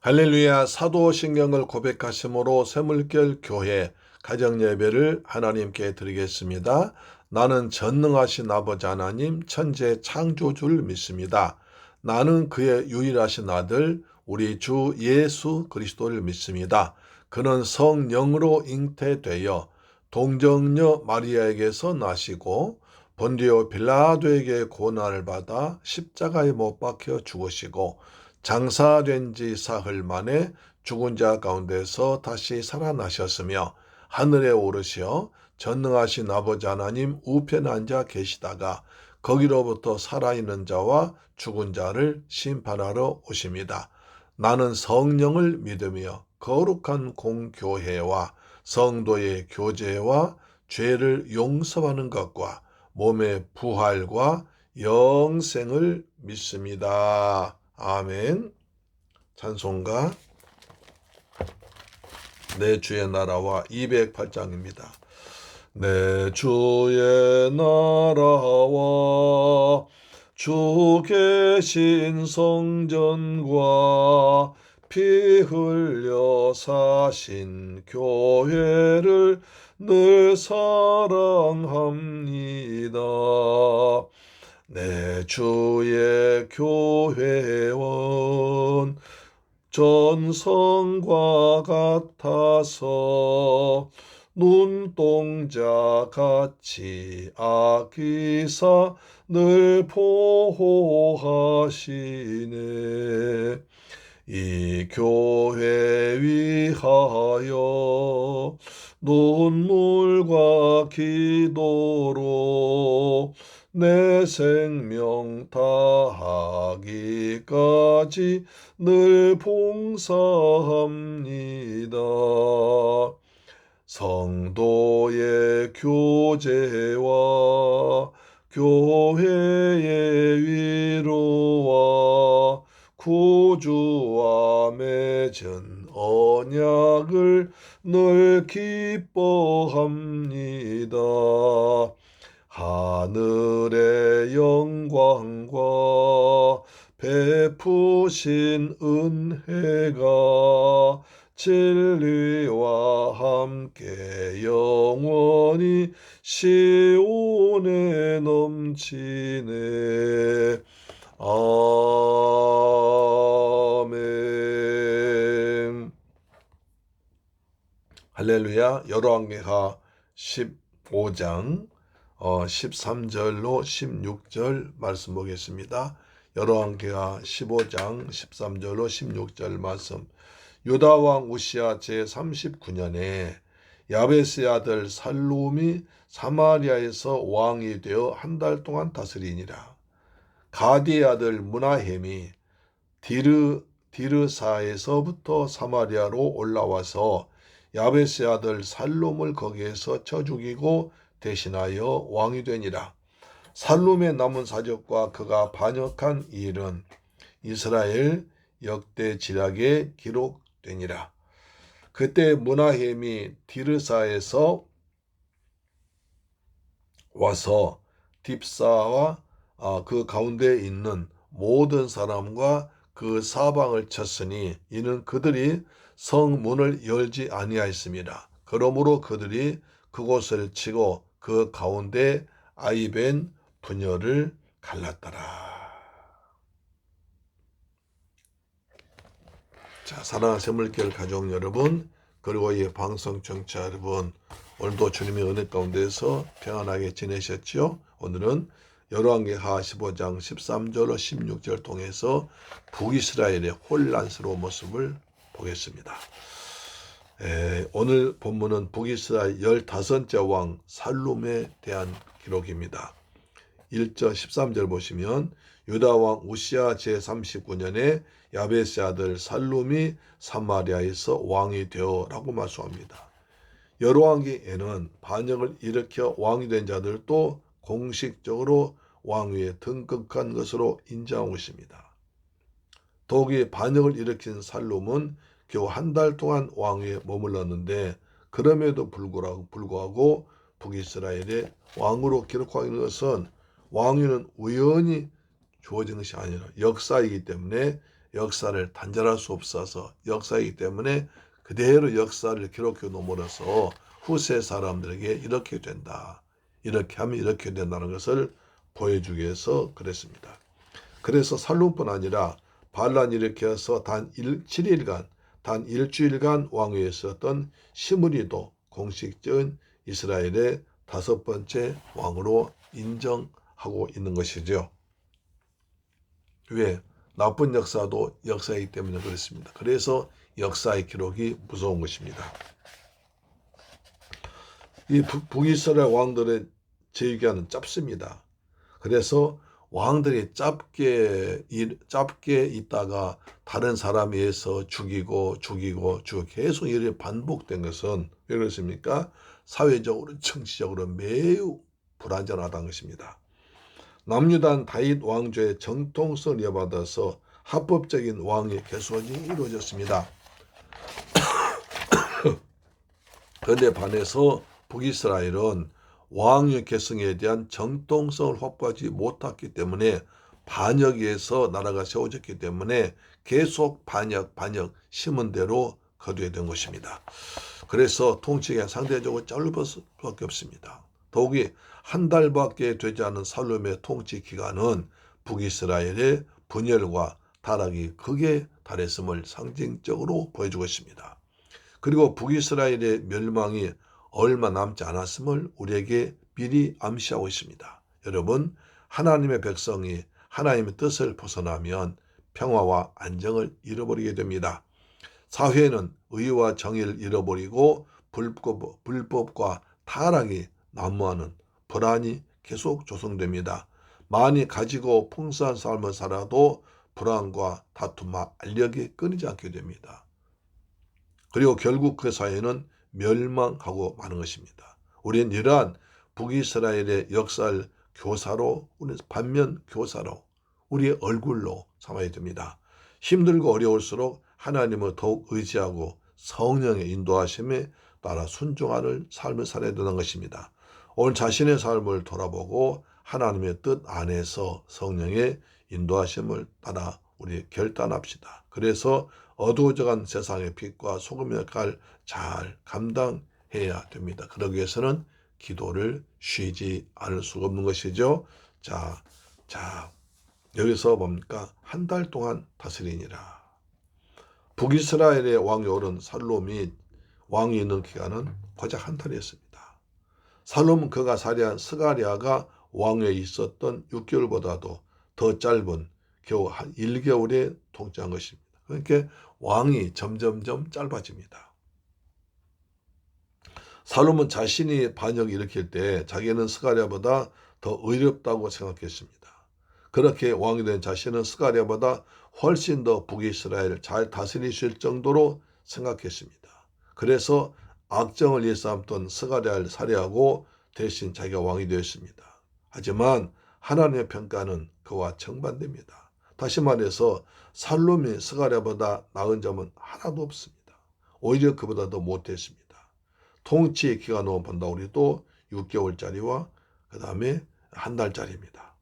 할렐루야. 사도신경을 고백하심으로 샘물결 교회 가정예배를 하나님께 드리겠습니다. 나는 전능하신 아버지 하나님 천재 창조주를 믿습니다. 나는 그의 유일하신 아들 우리 주 예수 그리스도를 믿습니다. 그는 성령으로 잉태되어 동정녀 마리아에게서 나시고 본디오 빌라도에게 고난을 받아 십자가에 못 박혀 죽으시고 장사된 지 사흘 만에 죽은 자 가운데서 다시 살아나셨으며 하늘에 오르시어 전능하신 아버지 하나님 우편에 앉아 계시다가 거기로부터 살아있는 자와 죽은 자를 심판하러 오십니다. 나는 성령을 믿으며 거룩한 공교회와 성도의 교제와 죄를 용서하는 것과 몸의 부활과 영생을 믿습니다. 아멘. 찬송가 내 주의 나라와 208장입니다. 내 주의 나라와 주 계신 성전과 피 흘려 사신 교회를 늘 사랑합니다. 내 주의 교회원 전성과 같아서 눈동자 같이 아끼사 늘 보호하시네. 이 교회 위하여 눈물과 기도로 내 생명 다하기까지 늘 봉사합니다. 성도의 교제와 교회의 위로와 구주와 맺은 언약을 늘 기뻐합니다. 하늘의 영광과 베푸신 은혜가 진리와 함께 영원히 시온에 넘치네. 아멘. 할렐루야. 열왕기하 15장 13절로 16절 말씀 보겠습니다. 열왕기하 15장 13절로 16절 말씀. 유다왕 우시야 제39년에 야베스의 아들 살룸이 사마리아에서 왕이 되어 한 달 동안 다스리니라. 가디의 아들 므나헴이 디르사에서부터 사마리아로 올라와서 야베스의 아들 살룸을 거기에서 쳐 죽이고 대신하여 왕이 되니라. 살룸의 남은 사적과 그가 반역한 일은 이스라엘 역대 지략에 기록되니라. 그때 므나헴이 디르사에서 와서 딥사와 그 가운데 있는 모든 사람과 그 사방을 쳤으니 이는 그들이 성문을 열지 아니하였습니다. 그러므로 그들이 그곳을 치고 그 가운데 아이벤 분열을 갈랐더라. 자, 사랑하는 샘물결 가족 여러분, 그리고 이 방송 청취자 여러분, 오늘도 주님의 은혜 가운데서 평안하게 지내셨지요? 오늘은 열왕기하 15장 13절로 16절 통해서 북이스라엘의 혼란스러운 모습을 보겠습니다. 오늘 본문은 북이스라엘 15째 왕 살룸에 대한 기록입니다. 1절 13절 보시면 유다왕 우시야 제39년에 야베스 아들 살룸이 사마리아에서 왕이 되어 라고 말씀합니다. 열왕기에는 반역을 일으켜 왕이 된 자들도 공식적으로 왕위에 등극한 것으로 인정하고 있습니다. 더욱이 반역을 일으킨 살룸은 겨우 한 달 동안 왕위에 머물렀는데 그럼에도 불구하고 북이스라엘의 왕으로 기록하고 있는 것은 왕위는 우연히 주어진 것이 아니라 역사이기 때문에 역사를 단절할 수 없어서 역사이기 때문에 그대로 역사를 기록해 놓음으로써 후세 사람들에게 이렇게 된다. 이렇게 하면 이렇게 된다는 것을 보여주기 위해서 그랬습니다. 그래서 살룸뿐 아니라 반란 일으켜서 단 7일간, 단 일주일간 왕위에 있었던 시므리도 공식적인 이스라엘의 5번째 왕으로 인정하고 있는 것이죠. 왜? 나쁜 역사도 역사이기 때문에 그렇습니다. 그래서 역사의 기록이 무서운 것입니다. 이 북이스라엘 왕들의 제위기간은 짧습니다. 그래서 왕들이 짧게 있다가 다른 사람에 의해서 죽이고 계속 이렇게 반복된 것은 왜 그렇습니까? 사회적으로 정치적으로 매우 불안전하다는 것입니다. 남유단 다윗 왕조의 정통성을 이어받아서 합법적인 왕의 개선이 이루어졌습니다. 그런데 반해서 북이스라엘은 왕의 계승에 대한 정통성을 확보하지 못했기 때문에 반역에서 나라가 세워졌기 때문에 계속 반역 심은 대로 거두게 된 것입니다. 그래서 통치가 상대적으로 짧을 수밖에 없습니다. 더욱이 한 달밖에 되지 않은 살룸의 통치 기간은 북이스라엘의 분열과 타락이 극에 달했음을 상징적으로 보여주고 있습니다. 그리고 북이스라엘의 멸망이 얼마 남지 않았음을 우리에게 미리 암시하고 있습니다. 여러분, 하나님의 백성이 하나님의 뜻을 벗어나면 평화와 안정을 잃어버리게 됩니다. 사회는 의와 정의를 잃어버리고 불법과 타락이 난무하는 불안이 계속 조성됩니다. 많이 가지고 풍성한 삶을 살아도 불안과 다툼과 알력이 끊이지 않게 됩니다. 그리고 결국 그 사회는 멸망하고 마는 것입니다. 우리는 이러한 북이스라엘의 역사를 교사로, 반면 교사로, 우리의 얼굴로 삼아야 됩니다. 힘들고 어려울수록 하나님을 더욱 의지하고 성령의 인도하심에 따라 순종하는 삶을 살아야 되는 것입니다. 오늘 자신의 삶을 돌아보고 하나님의 뜻 안에서 성령의 인도하심을 따라 우리 결단합시다. 그래서 어두워져간 세상의 빛과 소금의 역할을 잘 감당해야 됩니다. 그러기 위해서는 기도를 쉬지 않을 수가 없는 것이죠. 자, 여기서 뭡니까? 한 달 동안 다스리니라. 북이스라엘의 왕이 오른 살롬이 왕이 있는 기간은 고작 한 달이었습니다. 살롬은 그가 살해한 스가랴가 왕위에 있었던 6개월보다도 더 짧은 겨우 한 1개월에 통치한 것입니다. 그러니까 왕이 점점점 짧아집니다. 살롬은 자신이 반역을 일으킬 때 자기는 스가랴보다 더 의롭다고 생각했습니다. 그렇게 왕이 된 자신은 스가랴보다 훨씬 더 북이스라엘을 잘 다스리실 정도로 생각했습니다. 그래서 악정을 일삼던 스가랴를 살해하고 대신 자기가 왕이 되었습니다. 하지만 하나님의 평가는 그와 정반대입니다. 다시 말해서 살롬이 스가랴보다 나은 점은 하나도 없습니다. 오히려 그보다 더 못했습니다. 통치 기간으로 본다 우리도 6개월짜리와 그 다음에 한 달짜리입니다.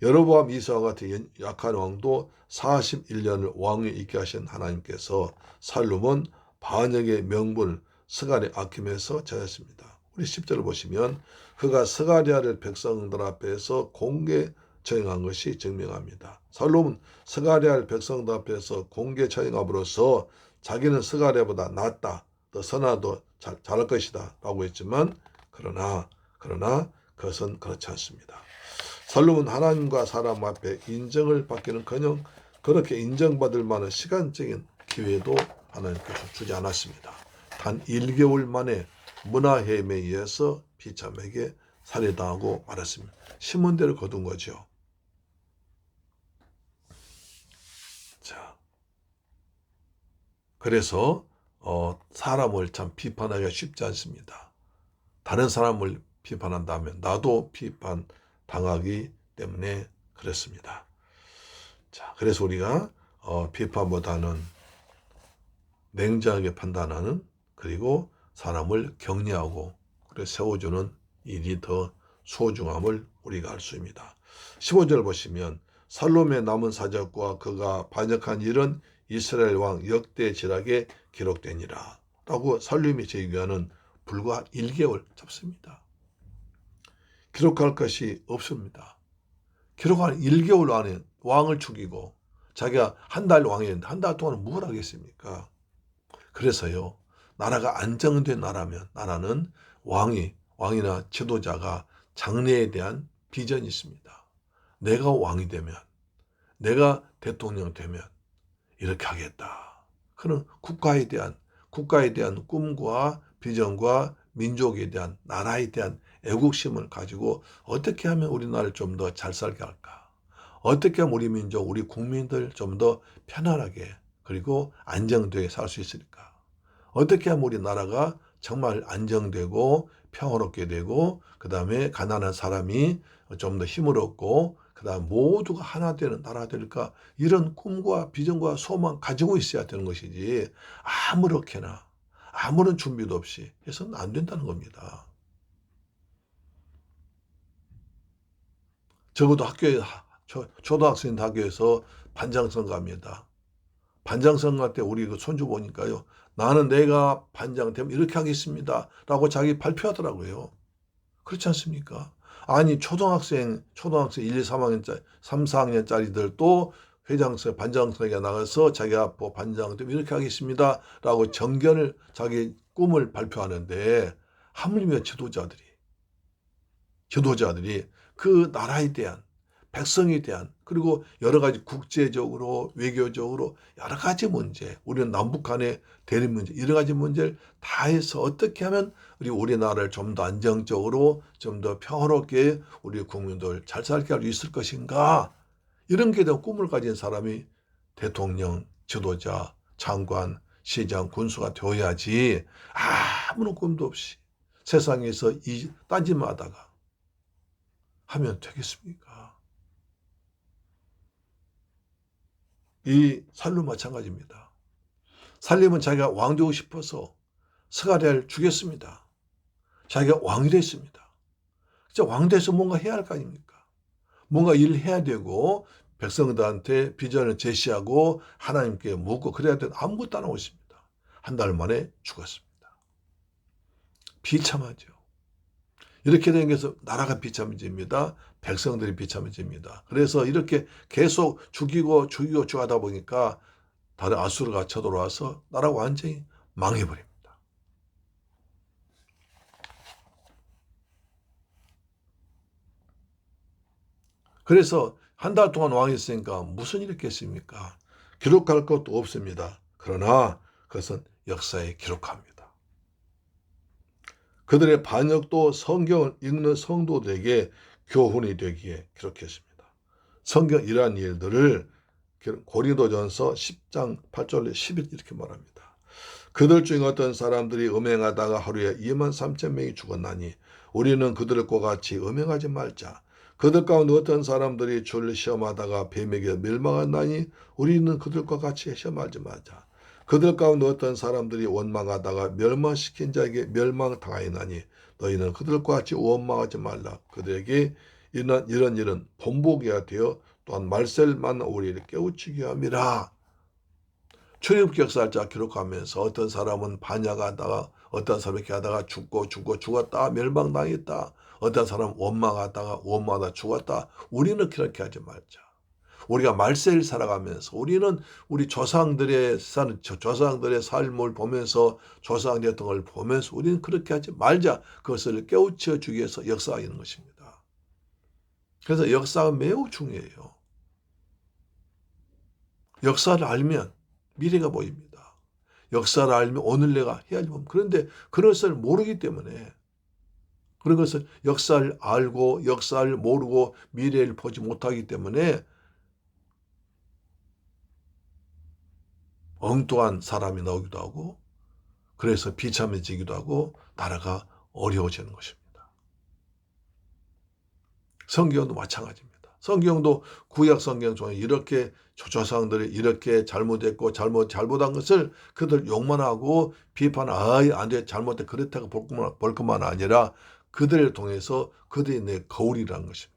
여로보암 이스와 같은 약한 왕도 41년을 왕위에 있게 하신 하나님께서 살롬은 반역의 명분을 스가랴 아킴에서 전했습니다. 우리 10절을 보시면 그가 스가랴를 백성들 앞에서 공개 처형한 것이 증명합니다. 살롬은 스가랴를 백성들 앞에서 공개 처형함으로써 자기는 스가랴보다 낫다, 더 선하도 잘할 것이다 라고 했지만 그러나 그것은 그렇지 않습니다. 살롬은 하나님과 사람 앞에 인정을 받기는커녕 그렇게 인정받을 만한 시간적인 기회도 하나님께서 주지 않았습니다. 단 1개월 만에 문하헤임에 의해서 비참하게 살해당하고 말았습니다. 심은 대로 거둔 거죠. 자, 그래서 사람을 참 비판하기가 쉽지 않습니다. 다른 사람을 비판한다면 나도 비판당하기 때문에 그렇습니다. 자, 그래서 우리가 비판보다는 냉정하게 판단하는 그리고 사람을 격려하고 그래 세워주는 일이 더 소중함을 우리가 알 수 있습니다. 15절 보시면 살롬의 남은 사적과 그가 반역한 일은 이스라엘 왕 역대 지락에 기록되니라. 라고 살림이 제기하는 불과 1개월 잡습니다. 기록할 것이 없습니다. 기록한 1개월 안에 왕을 죽이고 자기가 한 달 왕이었는데 한 달 동안 뭘 하겠습니까? 그래서요. 나라가 안정된 나라는 왕이나 지도자가 장래에 대한 비전이 있습니다. 내가 왕이 되면, 내가 대통령 되면 이렇게 하겠다. 그런 국가에 대한 꿈과 비전과 민족에 대한 나라에 대한 애국심을 가지고 어떻게 하면 우리나라를 좀 더 잘 살게 할까? 어떻게 하면 우리 민족, 우리 국민들 좀 더 편안하게 그리고 안정되게 살 수 있을까? 어떻게 하면 우리나라가 정말 안정되고 평화롭게 되고 그 다음에 가난한 사람이 좀 더 힘을 얻고 그 다음 모두가 하나 되는 나라가 될까? 이런 꿈과 비전과 소망 가지고 있어야 되는 것이지 아무렇게나 아무런 준비도 없이 해서는 안 된다는 겁니다. 적어도 초등학생 학교에서 반장선거합니다. 반장선거 때 우리 그 손주 보니까요. 나는 내가 반장 되면 이렇게 하겠습니다. 라고 자기 발표하더라고요. 그렇지 않습니까? 아니 초등학생 1, 2, 3학년짜리 3, 4학년짜리들도 반장선거에 나가서 자기가 반장 되면 이렇게 하겠습니다. 라고 자기 꿈을 발표하는데 하물며 지도자들이 그 나라에 대한 백성에 대한 그리고 여러 가지 국제적으로 외교적으로 여러 가지 문제 우리는 남북 간의 대립 문제 여러 가지 문제를 다 해서 어떻게 하면 우리나라를 좀 더 안정적으로 좀 더 평화롭게 우리 국민들 잘 살게 할 수 있을 것인가 이런 게 대한 꿈을 가진 사람이 대통령, 지도자, 장관, 시장, 군수가 되어야지 아무런 꿈도 없이 세상에서 이 딴짓만 하다가 하면 되겠습니까? 이 살림 마찬가지입니다. 살림은 자기가 왕 되고 싶어서 스가랴를 죽였습니다. 자기가 왕이 됐습니다. 진짜 왕 돼서 뭔가 해야 할 거 아닙니까? 뭔가 일을 해야 되고 백성들한테 비전을 제시하고 하나님께 묻고 그래야 되는 아무것도 안 하고 있습니다. 한 달 만에 죽었습니다. 비참하죠. 이렇게 된 것은 나라가 비참해집니다. 백성들이 비참해집니다. 그래서 이렇게 계속 죽이고 하다 보니까 다른 아수르가 쳐들어와서 나라가 완전히 망해버립니다. 그래서 한 달 동안 왕이 있으니까 무슨 일이 있겠습니까? 기록할 것도 없습니다. 그러나 그것은 역사에 기록합니다. 그들의 반역도 성경을 읽는 성도들에게 교훈이 되기에 기록했습니다. 성경 이러한 일들을 고린도전서 10장 8절 10일 이렇게 말합니다. 그들 중에 어떤 사람들이 음행하다가 하루에 2만 3천 명이 죽었나니 우리는 그들과 같이 음행하지 말자. 그들 가운데 어떤 사람들이 주를 시험하다가 뱀에게 멸망하나니 우리는 그들과 같이 시험하지 말자. 그들 가운데 어떤 사람들이 원망하다가 멸망시킨 자에게 멸망당하였나니 너희는 그들과 같이 원망하지 말라. 그들에게 이런 일은 본보기가 되어 또한 말셀만 우리를 깨우치게 함이라. 출애굽기 역사를 기록하면서 어떤 사람은 반역하다가 어떤 사람이 이렇게 하다가 죽었다 멸망당했다. 어떤 사람은 원망하다 죽었다. 우리는 그렇게 하지 말자. 우리가 말세를 살아가면서 우리는 우리 조상들의 삶을 보면서 조상 됐던 걸 보면서 우리는 그렇게 하지 말자. 그것을 깨우쳐 주기 위해서 역사하는 것입니다. 그래서 역사가 매우 중요해요. 역사를 알면 미래가 보입니다. 역사를 알면 오늘 내가 해야지 뭡니까? 그런데 그것을 모르기 때문에 그런 것을 역사를 알고 역사를 모르고 미래를 보지 못하기 때문에 엉뚱한 사람이 나오기도 하고 그래서 비참해지기도 하고 나라가 어려워지는 것입니다. 성경도 마찬가지입니다. 성경도 구약 성경 중에 이렇게 조상들이 이렇게 잘못했고 잘못한 것을 그들 욕만 하고 비판하고 안 돼 잘못해 그렇다고 볼 것만 아니라 그들을 통해서 그들이 내 거울이라는 것입니다.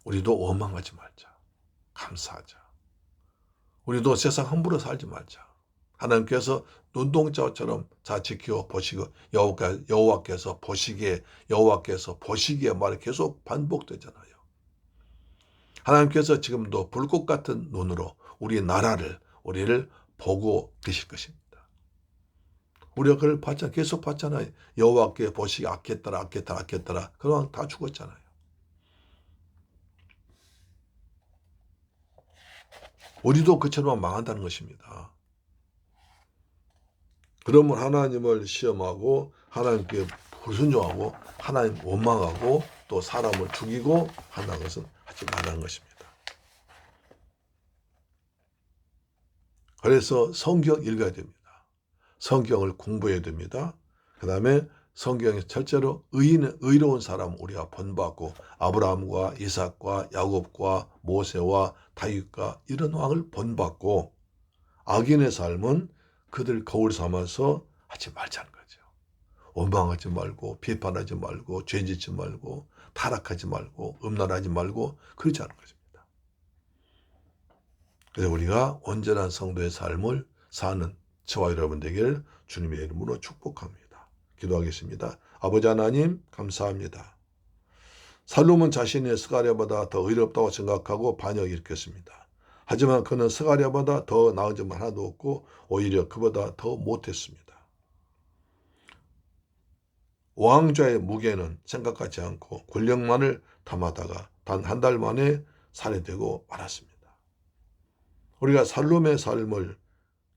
우리도 원망하지 말자. 감사하자. 우리도 세상 함부로 살지 말자. 하나님께서 눈동자처럼 자 지켜 보시고 여호와께서 보시기에 말이 계속 반복되잖아요. 하나님께서 지금도 불꽃 같은 눈으로 우리를 보고 계실 것입니다. 우리가 그걸 계속 봤잖아요. 여호와께 보시기 아꼈더라. 그동안 다 죽었잖아요. 우리도 그처럼 망한다는 것입니다. 그러면 하나님을 시험하고 하나님께 불순종하고 하나님 원망하고 또 사람을 죽이고 한다는 것은 하지 말라는 것입니다. 그래서 성경 읽어야 됩니다. 성경을 공부해야 됩니다. 그 다음에 성경에 철저로 의로운 사람 우리가 본받고 아브라함과 이삭과 야곱과 모세와 다윗과 이런 왕을 본받고 악인의 삶은 그들 거울 삼아서 하지 말자는 거죠. 원망하지 말고 비판하지 말고 죄짓지 말고 타락하지 말고 음란하지 말고 그러지 않은 것입니다. 그래서 우리가 온전한 성도의 삶을 사는 저와 여러분 되기를 주님의 이름으로 축복합니다. 기도하겠습니다. 아버지 하나님 감사합니다. 살룸은 자신의 스가랴보다 더 의롭다고 생각하고 반역을 일으켰습니다. 하지만 그는 스가랴보다 더 나은 점 하나도 없고 오히려 그보다 더 못했습니다. 왕좌의 무게는 생각하지 않고 권력만을 탐하다가 단 한 달 만에 살해되고 말았습니다. 우리가 살룸의 삶을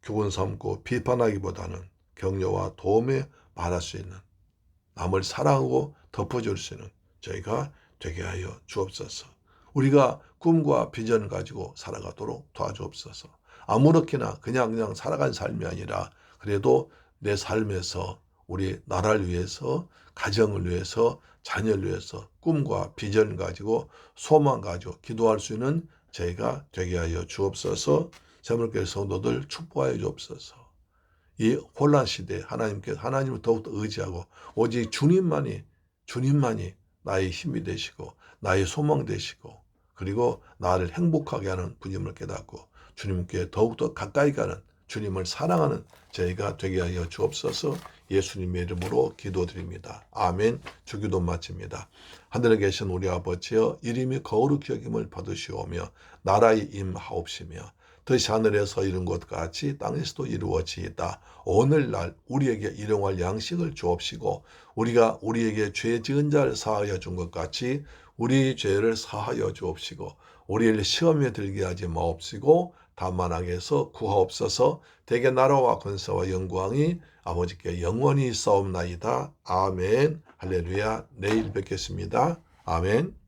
교훈 삼고 비판하기보다는 격려와 도움에 말할 수 있는 남을 사랑하고 덮어줄 수 있는 저희가 되게 하여 주옵소서. 우리가 꿈과 비전을 가지고 살아가도록 도와주옵소서. 아무렇게나 그냥 살아간 삶이 아니라 그래도 내 삶에서 우리 나라를 위해서 가정을 위해서 자녀를 위해서 꿈과 비전을 가지고 소망 가지고 기도할 수 있는 저희가 되게 하여 주옵소서. 새물교회 성도들 축복하여 주옵소서. 이 혼란 시대에 하나님을 더욱더 의지하고 오직 주님만이 나의 힘이 되시고 나의 소망 되시고 그리고 나를 행복하게 하는 분임을 깨닫고 주님께 더욱더 가까이 가는 주님을 사랑하는 저희가 되게 하여 주옵소서. 예수님의 이름으로 기도드립니다. 아멘. 주기도 마칩니다. 하늘에 계신 우리 아버지여 이름이 거룩히 여김을 받으시오며 나라의 임하옵시며 뜻이 하늘에서 이룬 것 같이 땅에서도 이루어지이다. 오늘날 우리에게 일용할 양식을 주옵시고 우리가 우리에게 죄 지은 자를 사하여 준 것 같이 우리 죄를 사하여 주옵시고 우리를 시험에 들게 하지 마옵시고 다만 악에서 구하옵소서. 대개 나라와 권세와 영광이 아버지께 영원히 있사옵나이다. 아멘. 할렐루야. 내일 뵙겠습니다. 아멘.